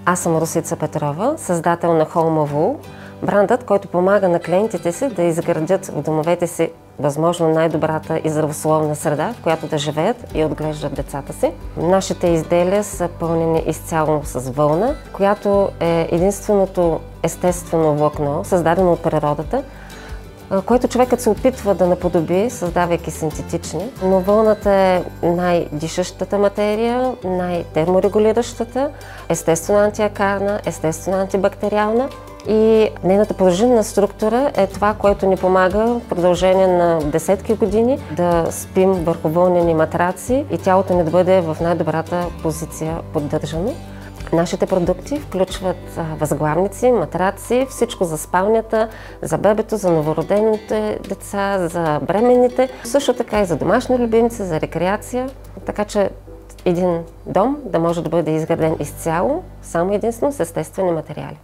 Аз съм Росица Петрова, създател на Home of Wool, брандът, който помага на клиентите си да изградят в домовете си възможно най-добрата и здравословна среда, в която да живеят и отглеждат децата си. Нашите изделия са пълнени изцяло с вълна, която е единственото естествено влакно, създадено от природата, което човекът се опитва да наподоби, създавайки синтетични. Но вълната е най-дишащата материя, най-терморегулиращата, естествено антиакарна, естествено антибактериална. И нейната пружинна структура е това, което ни помага в продължение на десетки години да спим върху вълнени матраци и тялото ни да бъде в най-добрата позиция поддържано. Нашите продукти включват възглавници, матраци, всичко за спалнята, за бебето, за новородените деца, за бременните, също така и за домашни любимци, за рекреация. Така че един дом да може да бъде изграден изцяло, само единствено с естествени материали.